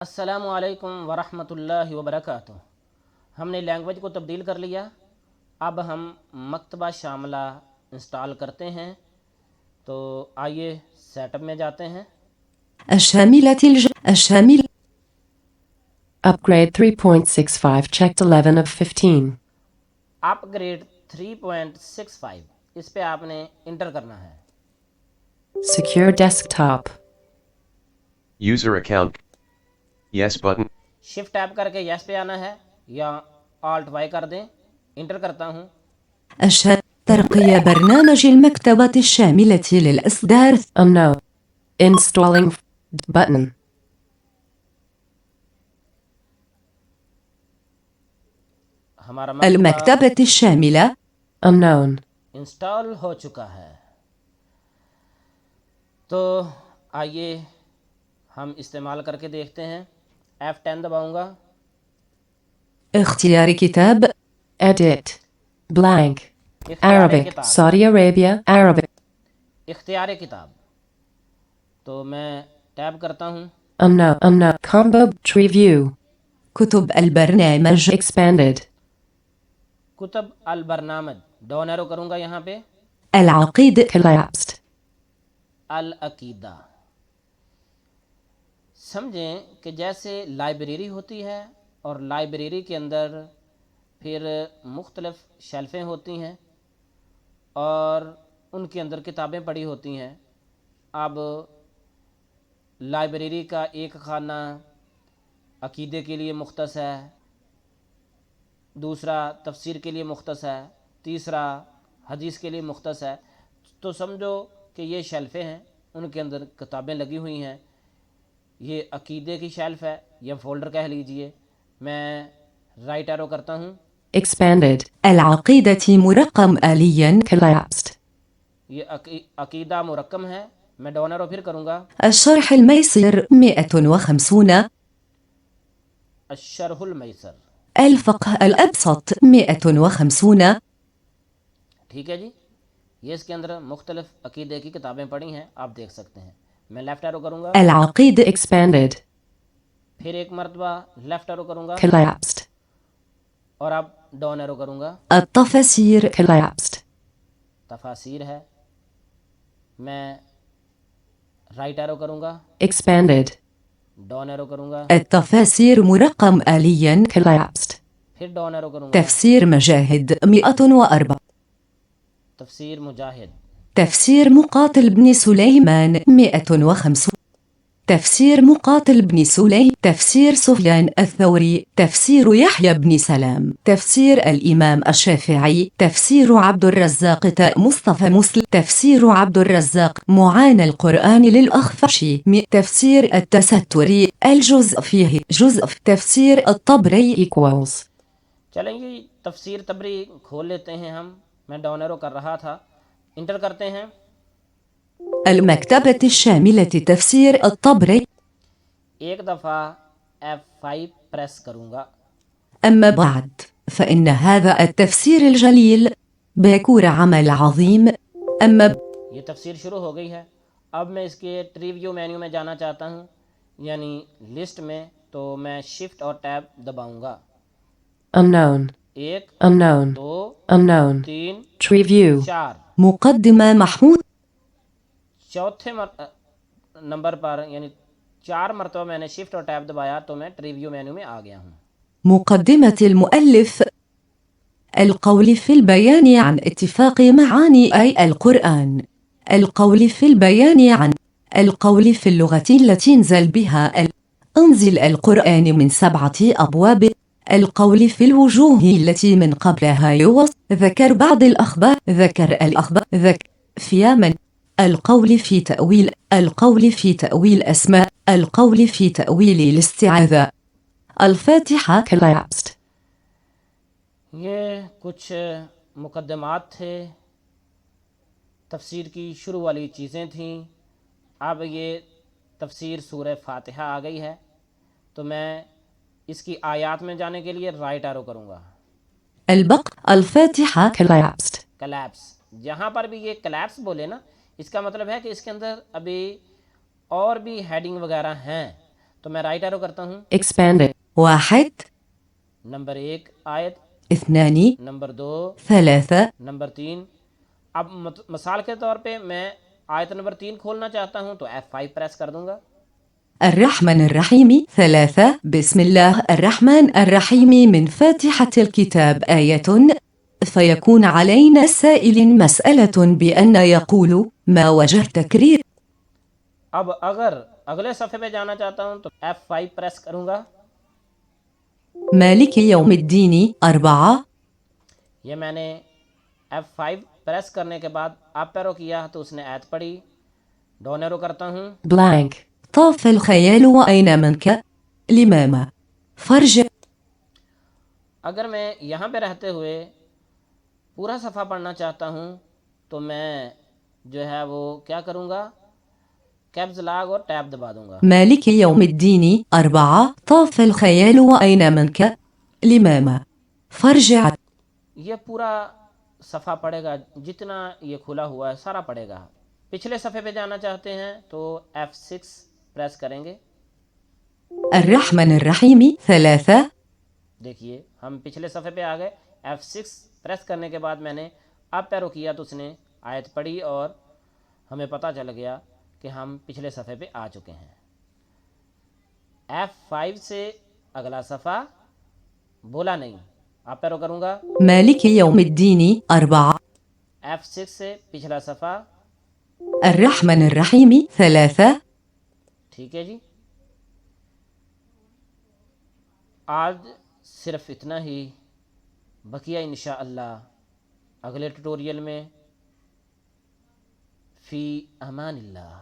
अस्सलामु अलैकुम वरहमतुल्लाहि वबरकातुहू। हमने लैंग्वेज को तब्दील कर लिया। अब हम मकतबा शामिला इंस्टॉल करते हैं। तो आइए सेटअप में जाते हैं। الشامل Upgrade 3.65 checked 11 of 15. अपग्रेड 3.65 इस पे आपने इंटर करना है। Secure desktop. User account. Yes button. Shift tap करके यस पे आना है या ऑल्ट वाई कर दें। इंटर करता हूँ। ترقية برنامج المكتبة الشاملة للإصدار. Unknown. Installing button. हमारा المكتبة الشاملة Unknown. इंस्टॉल हो चुका है। तो आइए हम इस्तेमाल करके देखते हैं। F10 दबाऊंगा। اختيار كتاب Edit Blank इख्तियार Arabic Saudi Arabia Arabic इख्तियार किताब। तो मैं टैब करता हूँ। Unknown Combo Tree View كتب البرنامج Expanded कुतब अल बरनामज डाउन एरो करूँगा यहाँ पे। العقيدة Collapsed अल अकीदा। समझें कि जैसे लाइब्रेरी होती है और लाइब्रेरी के अंदर फिर मुख्तलिफ़ शेल्फ़ें होती हैं और उनके अंदर किताबें पड़ी होती हैं। अब लाइब्रेरी का एक खाना अकीदे के लिए मुख्तस है, दूसरा तफसीर के लिए मुख्तस है, तीसरा हदीस के लिए मुख्तस है। तो समझो कि ये शेल्फ़ें हैं, उनके अंदर किताबें लगी हुई हैं। ये अकीदे की शेल्फ़ है या फ़ोल्डर कह लीजिए। मैं राइट एरो करता हूँ। Expanded العقيدة مرقم آليا Collapsed ये अकीदा मुरक्कम है। मैं डाउन एरो फिर करूँगा। الشرح الميسر 150 अशरहुल मैसर। الفقه الأبسط 150 ठीक है जी। ये इसके अंदर मुख्तलिफ़ अकीदे की किताबें पढ़ी हैं, आप देख सकते हैं। मैं लेफ़्ट एरो करूँगा। العقيدة Expanded फिर एक मरतबा लेफ़्ट एरो करूँगा Collapsed और अब डाउन एरो करूँगा। التفاسير Collapsed तफासिर है। मैं राइट एरो करूँगा। Expanded डाउन एरो करूँगा। التفاسير مرقم آليا Collapsed फिर डाउन एरो करूँगा। تفسير مجاهد 104 तफसीर मुजाहिद। تفسير مقاتل بن سليمان 150 تفسير مقاتل بن سليم تفسير سفيان الثوري تفسير يحيى بن سلام تفسير الإمام الشافعي تفسير عبد الرزاق مصطفى مسلم تفسير عبد الرزاق معاني القرآن للأخفشي تفسير التستري الجزء فيه جزء تفسير الطبري equals चलेंगे तफसीर तबरी खोल लेते हैं हम। मैं डाउन एरो कर रहा था। इंटर करते हैं। المكتبة الشاملة تفسير الطبري एक दफ़ा F5 प्रेस करूँगा। أما بعد فإن هذا التفسير الجليل بيكون عمل عظيم ये तफसीर शुरू हो गई है। अब मैं इसके ट्री व्यू मेन्यू में जाना चाहता हूँ, यानी लिस्ट में। तो मैं शिफ्ट और टैब दबाऊँगा। Unknown एक, Unknown दो, Unknown तीन, Tree View चार। مقدمة محمود चौथे नंबर पर यानी 4 मरतबा मैंने शिफ्ट और टैब दबाया तो मैं ट्री व्यू मेन्यू में आ गया हूँ। مقدمة المؤلف القول في البيان عن اتفاق معاني أي القرآن القول في البيان عن القول في اللغة التي انزل بها انزل القرآن من 7 أبواب القول في الوجوه التي من قبلها ذكر بعض الأخبار ذكر الأخبار في من القول في تأويل القول في تأويل أسماء القول في تأويل الاستعاذة الفاتحة Collapsed ये कुछ मुकदमात थे, तफसीर की शुरू वाली चीज़ें थीं। अब ये तफसीर सूरह फातिहा आ गई है। तो मैं इसकी आयात में जाने के लिए राइट एरो करूँगा। الفاتحة Collapsed कलैप्स। जहाँ पर भी ये कलैप्स बोले ना, इसका मतलब है कि इसके अंदर अभी और भी हेडिंग वगैरह हैं। तो मैं राइट एरो करता हूँ। expanded 1 नंबर 1 आयत, 2 नंबर 2, 3 नंबर 3। अब मिसाल के तौर पे मैं आयत नंबर 3 खोलना चाहता हूँ तो F5 प्रेस कर दूंगा। الرحمن الرحيم 3 بسم الله الرحمن الرحيم من فاتحة الكتاب آية فيكون علينا السائل مسألة بأن يقول ما وجه تكرير अब अगर अगले सफ़े पे जाना चाहता हूँ तो F5 प्रेस करूँगा। مالك يوم الدين 4 ये मैंने F5 प्रेस करने के बाद अप एरो किया तो उसने आयत पढ़ी। डाउन एरो करता हूँ। blank طاف الخيال وأين منك لماما فرج अगर मैं यहाँ पे रहते हुए पूरा सफ़ा पढ़ना चाहता हूँ तो मैं जो है वो क्या करूँगा, कैप्स लॉक और टैब दबा दूँगा। مالك يوم الدين 4 طاف الخيال وأين منك لماما فارجع ये पूरा सफ़ा पड़ेगा, जितना ये खुला हुआ है सारा पड़ेगा। पिछले सफ़े पे जाना चाहते हैं तो F6 प्रेस करेंगे। الرحمن الرحيم 3 देखिए हम पिछले सफ़े पे आ गए। F6 प्रेस करने के बाद मैंने अप एरो किया तो उसने आयत पढ़ी और हमें पता चल गया कि हम पिछले सफ़े पे आ चुके हैं। F5 से अगला सफ़ा बोला नहीं, अप एरो करूँगा। مالك يوم الدين 4 F6 से पिछला सफ़ा। الرحمن الرحيم 3 ठीक है जी, आज सिर्फ इतना ही। बकिया इंशाअल्लाह अगले ट्यूटोरियल में। फ़ी अमानिल्लाह।